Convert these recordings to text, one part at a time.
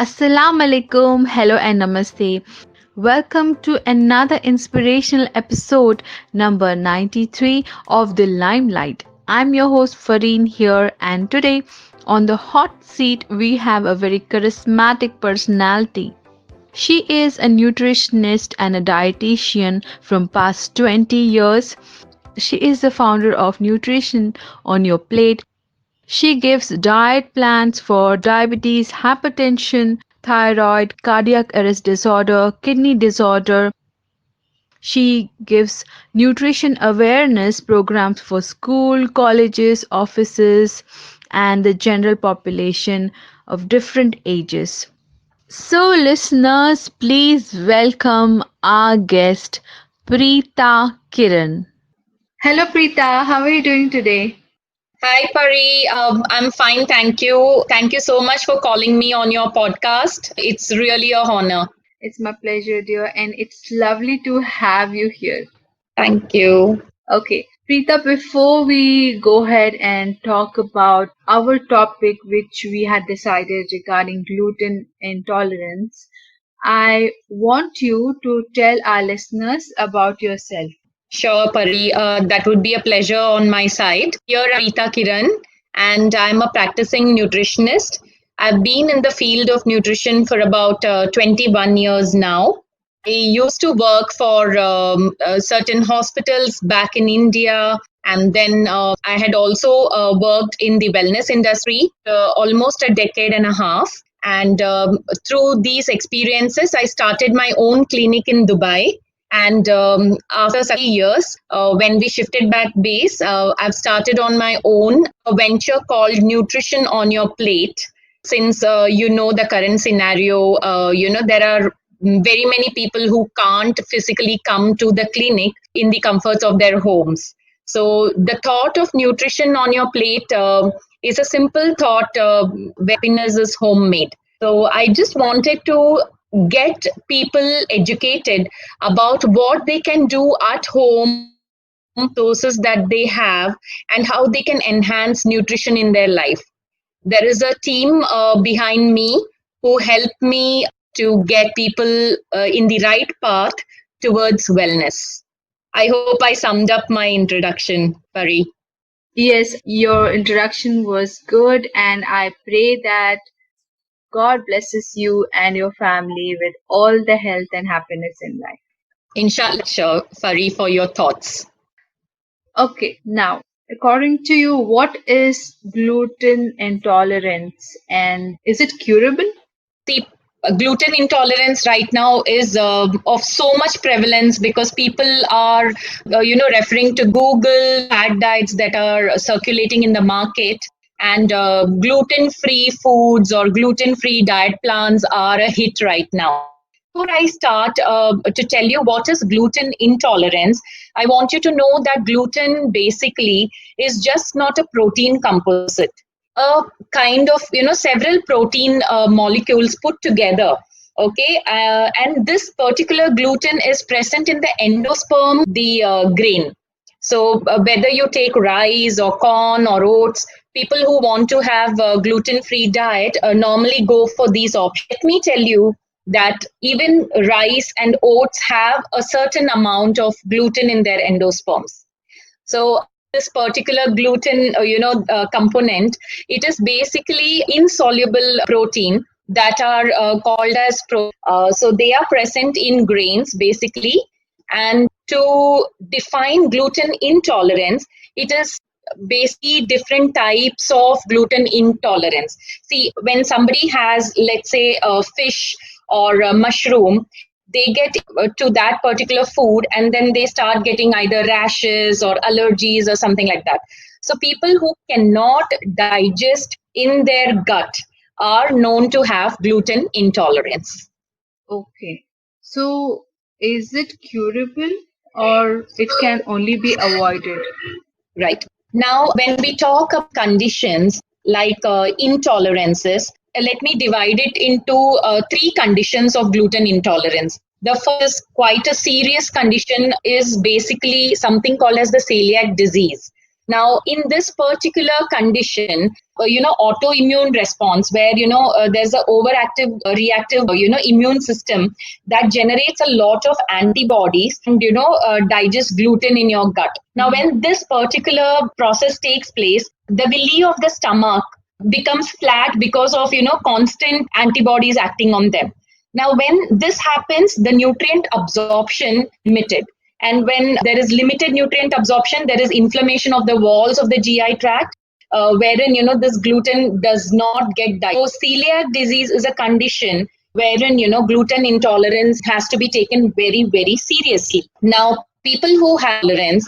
Assalamu alaikum, hello and namaste. Welcome to another inspirational episode number 93 of the Limelight. I'm your host Fareen here, and today on the hot seat we have a very charismatic personality. She is a nutritionist and a dietitian from past 20 years. She is the founder of Nutrition on Your Plate. She gives diet plans for diabetes, hypertension, thyroid, cardiac arrest disorder, kidney disorder. She gives nutrition awareness programs for school, colleges, offices, and the general population of different ages. So, listeners, please welcome our guest, Preetha Kiran. Hello, Preetha. How are you doing today? Hi, Pari. I'm fine. Thank you. Thank you so much for calling me on your podcast. It's really a honor. It's my pleasure, dear, and it's lovely to have you here. Thank you. Okay, Preeta, before we go ahead and talk about our topic, which we had decided regarding gluten intolerance, I want you to tell our listeners about yourself. Sure, Pari. That would be a pleasure on my side. Here, I'm Preetha Kiran, and I'm a practicing nutritionist. I've been in the field of nutrition for about 21 years now. I used to work for certain hospitals back in India, and then I had also worked in the wellness industry almost a decade and a half. And through these experiences, I started my own clinic in Dubai. And after years, when we shifted back base, I've started on my own a venture called Nutrition on Your Plate. Since you know the current scenario, there are very many people who can't physically come to the clinic in the comforts of their homes. So the thought of nutrition on your plate is a simple thought where happiness is homemade. So I just wanted to get people educated about what they can do at home, sources that they have, and how they can enhance nutrition in their life. There is a team behind me who help me to get people in the right path towards wellness. I hope I summed up my introduction, Pari. Yes, your introduction was good, and I pray that God blesses you and your family with all the health and happiness in life. Inshallah, sure, Pari, for your thoughts. Okay, now, according to you, what is gluten intolerance and is it curable? The gluten intolerance right now is of so much prevalence because people are referring to Google fad diets that are circulating in the market, and gluten free foods or gluten free diet plans are a hit right now. Before I start to tell you what is gluten intolerance, I want you to know that gluten basically is just not a protein composite, a kind of several protein molecules put together. Okay, and this particular gluten is present in the endosperm, the grain. So whether you take rice or corn or oats, people who want to have a gluten free diet normally go for these options. Let me tell you that even rice and oats have a certain amount of gluten in their endosperms. So this particular gluten, component, it is basically insoluble protein that are called as so they are present in grains basically. And to define gluten intolerance, it is basically different types of gluten intolerance. See, when somebody has, let's say, a fish or a mushroom, they get to that particular food and then they start getting either rashes or allergies or something like that. So people who cannot digest in their gut are known to have gluten intolerance. Okay. So, is it curable or it can only be avoided? Right. Now, when we talk of conditions like intolerances, let me divide it into three conditions of gluten intolerance. The first, quite a serious condition, is basically something called as the celiac disease. Now, in this particular condition, autoimmune response where, there's a overactive, reactive, immune system that generates a lot of antibodies and, digest gluten in your gut. Now, when this particular process takes place, the villi of the stomach becomes flat because of, constant antibodies acting on them. Now, when this happens, the nutrient absorption limited. And when there is limited nutrient absorption, there is inflammation of the walls of the GI tract, wherein, this gluten does not get digested. So celiac disease is a condition wherein, gluten intolerance has to be taken very, very seriously. Now, people who have intolerance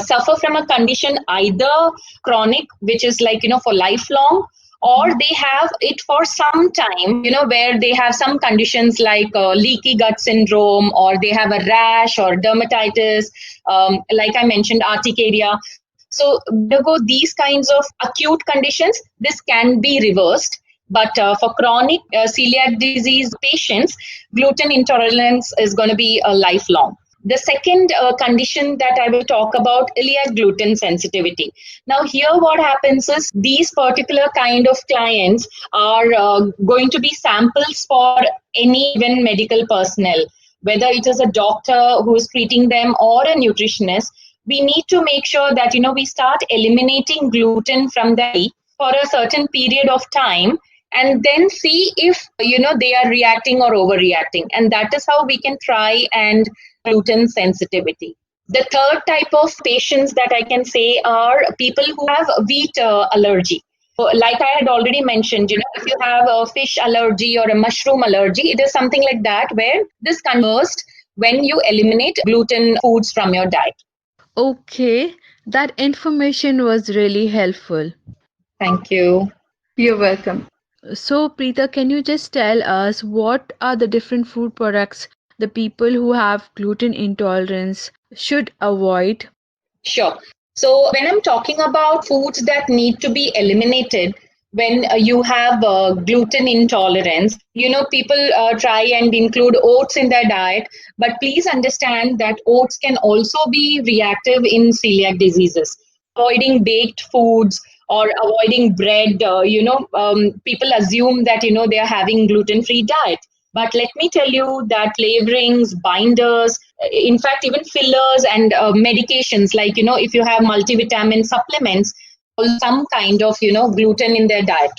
suffer from a condition either chronic, which is like, for lifelong, or they have it for some time, where they have some conditions like leaky gut syndrome, or they have a rash or dermatitis, like I mentioned, urticaria. So, these kinds of acute conditions, this can be reversed. But for chronic celiac disease patients, gluten intolerance is going to be lifelong. The second condition that I will talk about is celiac gluten sensitivity. Now, here what happens is these particular kind of clients are going to be samples for any even medical personnel, whether it is a doctor who is treating them or a nutritionist. We need to make sure that, we start eliminating gluten from the body for a certain period of time, and then see if, they are reacting or overreacting. And that is how we can try and gluten sensitivity. The third type of patients that I can say are people who have wheat allergy. So, like I had already mentioned, if you have a fish allergy or a mushroom allergy, it is something like that where this converts when you eliminate gluten foods from your diet. Okay, that information was really helpful. Thank you. You're welcome. So, Preetha, can you just tell us what are the different food products the people who have gluten intolerance should avoid? Sure. So, when I'm talking about foods that need to be eliminated when you have gluten intolerance, people try and include oats in their diet, but please understand that oats can also be reactive in celiac diseases. Avoiding baked foods or avoiding bread, people assume that, they are having gluten-free diet. But let me tell you that flavorings, binders, in fact, even fillers and medications, like, if you have multivitamin supplements, also some kind of, gluten in their diet,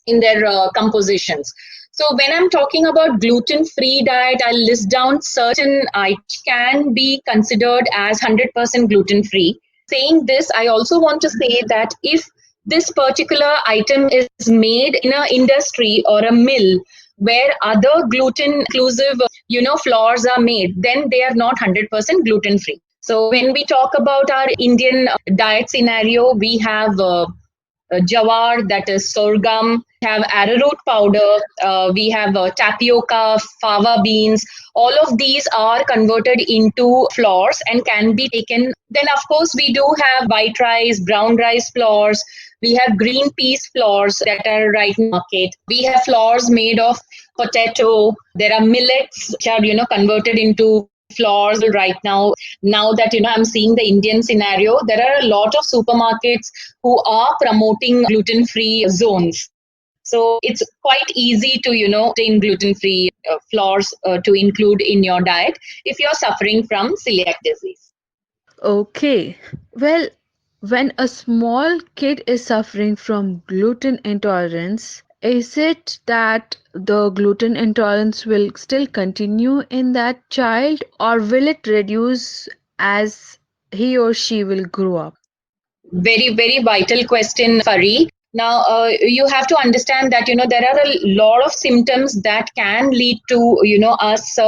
in their compositions. So when I'm talking about gluten-free diet, I'll list down certain items can be considered as 100% gluten-free. Saying this, I also want to say that if this particular item is made in an industry or a mill where other gluten inclusive flours are made, then they are not 100% gluten free. So when we talk about our Indian diet scenario, we have jawar, that is sorghum, we have arrowroot powder, we have tapioca, fava beans. All of these are converted into flours and can be taken. Then, of course, we do have white rice, brown rice flours. We have green peas flours that are right in the market. We have flours made of potato. There are millets which are, converted into flours right now. Now that, I'm seeing the Indian scenario, there are a lot of supermarkets who are promoting gluten-free zones. So it's quite easy to, obtain gluten-free flours to include in your diet if you're suffering from celiac disease. Okay, well, when a small kid is suffering from gluten intolerance, is it that the gluten intolerance will still continue in that child or will it reduce as he or she will grow up? Very, very vital question, Fari. Now, you have to understand that, there are a lot of symptoms that can lead to, us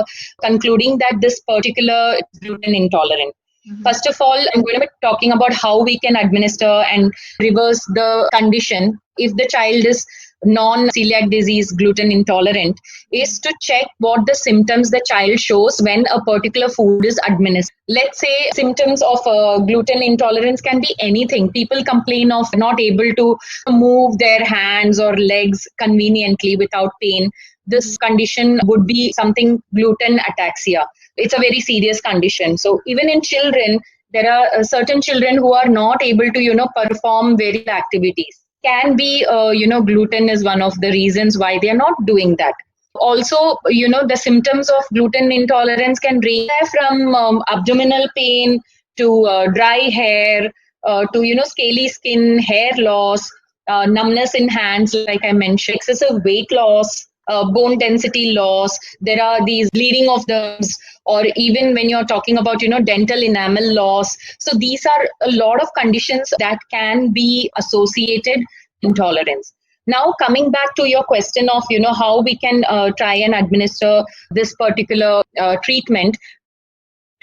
concluding that this particular gluten intolerant. First of all, I'm going to be talking about how we can administer and reverse the condition if the child is non-celiac disease gluten intolerant, is to check what the symptoms the child shows when a particular food is administered. Let's say symptoms of gluten intolerance can be anything. People complain of not able to move their hands or legs conveniently without pain. This condition would be something gluten ataxia. It's a very serious condition. So even in children, There are certain children who are not able to perform various activities. Can be gluten is one of the reasons why they are not doing that. Also, the symptoms of gluten intolerance can range from abdominal pain to dry hair, to scaly skin, hair loss, numbness in hands, like I mentioned, excessive weight loss, bone density loss. There are these bleeding of the gums, or even when you're talking about dental enamel loss. So these are a lot of conditions that can be associated intolerance. Now, coming back to your question of how we can try and administer this particular treatment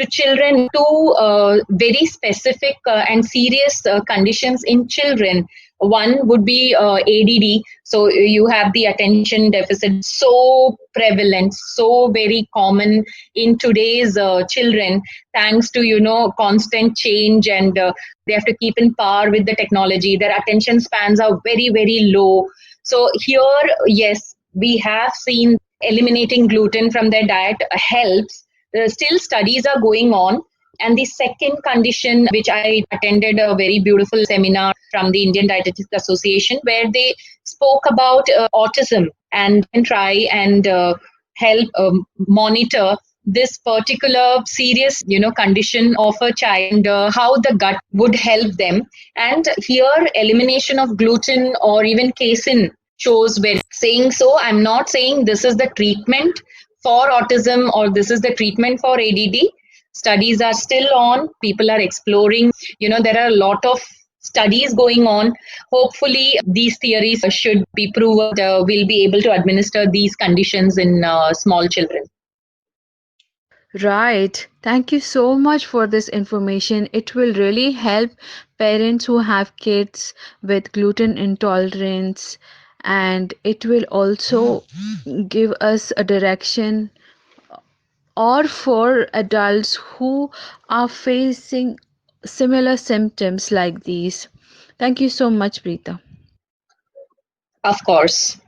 to children, to very specific and serious conditions in children. One would be ADD. So you have the attention deficit, so prevalent, so very common in today's children, thanks to constant change, and they have to keep in par with the technology. Their attention spans are very, very low. So here, yes, we have seen eliminating gluten from their diet helps. Still studies are going on. And the second condition, which I attended a very beautiful seminar from the Indian Dietetics Association, where they spoke about autism and can try and help monitor this particular serious condition of a child, how the gut would help them. And here, elimination of gluten or even casein shows very. Saying so, I'm not saying this is the treatment for autism or this is the treatment for ADD. Studies are still on. People are exploring. There are a lot of studies going on. Hopefully, these theories should be proven. We'll be able to administer these conditions in small children. Right. Thank you so much for this information. It will really help parents who have kids with gluten intolerance, and it will also give us a direction, or for adults who are facing similar symptoms like these. Thank you so much, Preeta. Of course.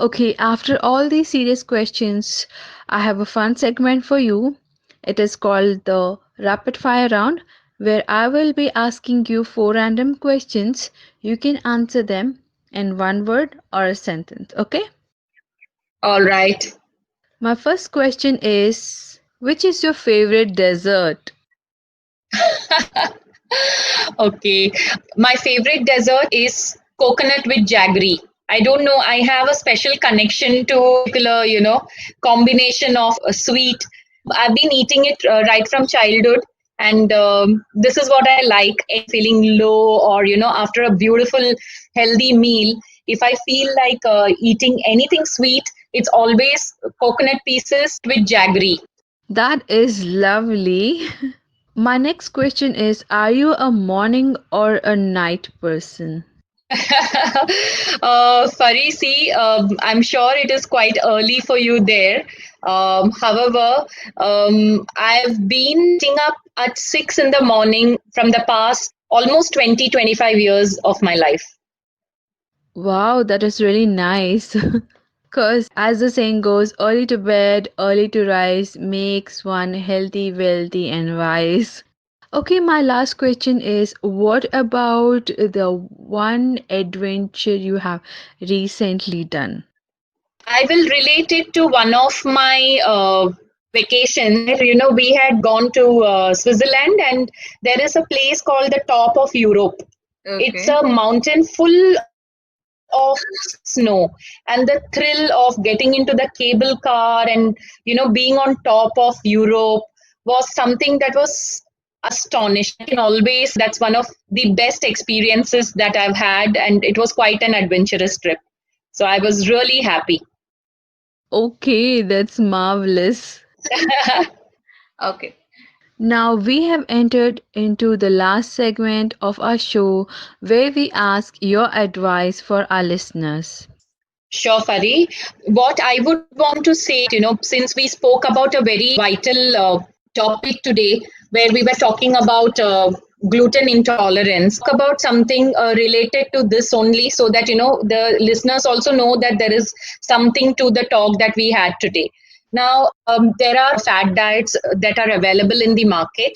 Okay, after all these serious questions, I have a fun segment for you. It is called the rapid fire round, where I will be asking you four random questions. You can answer them in one word or a sentence, okay? All right. My first question is, which is your favorite dessert? Okay. My favorite dessert is coconut with jaggery. I don't know. I have a special connection to particular, combination of sweet. I've been eating it right from childhood, and this is what I like. Feeling low, or after a beautiful, healthy meal, if I feel like eating anything sweet, it's always coconut pieces with jaggery. That is lovely. My next question is, are you a morning or a night person? Farisi, I'm sure it is quite early for you there. However, I've been getting up at 6 in the morning from the past almost 20-25 years of my life. Wow, that is really nice. Because, as the saying goes, early to bed, early to rise makes one healthy, wealthy, and wise. Okay, my last question is, what about the one adventure you have recently done? I will relate it to one of my vacations. We had gone to Switzerland, and there is a place called the top of Europe. It's Okay. a mountain full of snow, and the thrill of getting into the cable car and being on top of Europe was something that was astonishing. I can always, that's one of the best experiences that I've had, and it was quite an adventurous trip. So I was really happy. Okay, that's marvelous. Okay. Now we have entered into the last segment of our show where we ask your advice for our listeners. Sure, Fari. What I would want to say, since we spoke about a very vital topic today, where we were talking about gluten intolerance, about something related to this only, so that the listeners also know that there is something to the talk that we had today. Now, there are fad diets that are available in the market.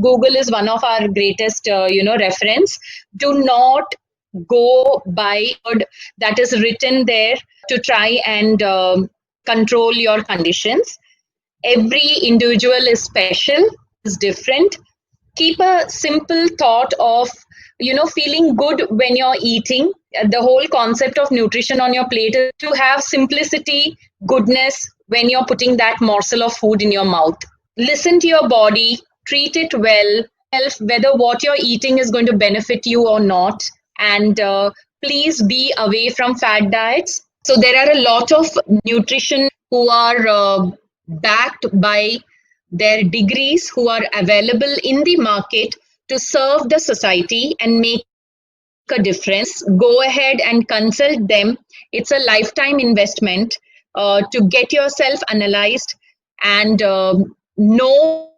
Google is one of our greatest, reference. Do not go by that is written there to try and control your conditions. Every individual is special, is different. Keep a simple thought of feeling good when you're eating. The whole concept of nutrition on your plate is to have simplicity, goodness when you're putting that morsel of food in your mouth. Listen to your body, treat it well, whether what you're eating is going to benefit you or not. And please be away from fad diets. So there are a lot of nutrition who are backed by their degrees, who are available in the market to serve the society and make a difference. Go ahead and consult them. It's a lifetime investment to get yourself analyzed and know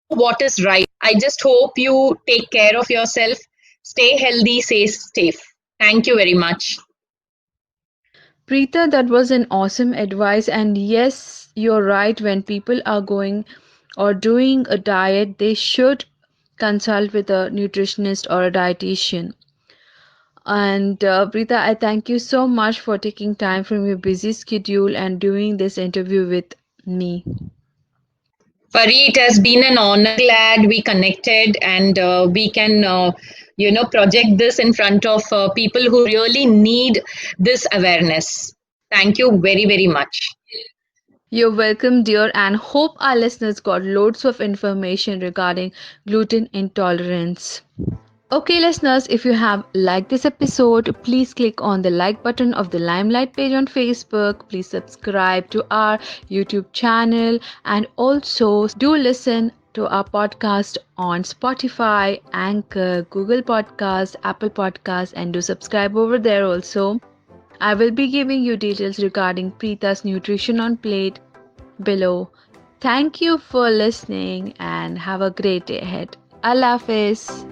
what is right. I just hope you take care of yourself. Stay healthy, stay safe. Thank you very much. Preetha, that was an awesome advice. And yes, you're right. When people are going or doing a diet, they should consult with a nutritionist or a dietitian. And Preetha, I thank you so much for taking time from your busy schedule and doing this interview with me. Fari, it has been an honor. Glad we connected and we can, project this in front of people who really need this awareness. Thank you very, very much. You're welcome, dear, and hope our listeners got loads of information regarding gluten intolerance. Okay, listeners, if you have liked this episode, please click on the like button of the Limelight page on Facebook. Please subscribe to our YouTube channel and also do listen to our podcast on Spotify, Anchor, Google Podcast, Apple Podcast, and do subscribe over there also. I will be giving you details regarding Preetha's Nutrition on Plate below. Thank you for listening and have a great day ahead. Allah Hafiz.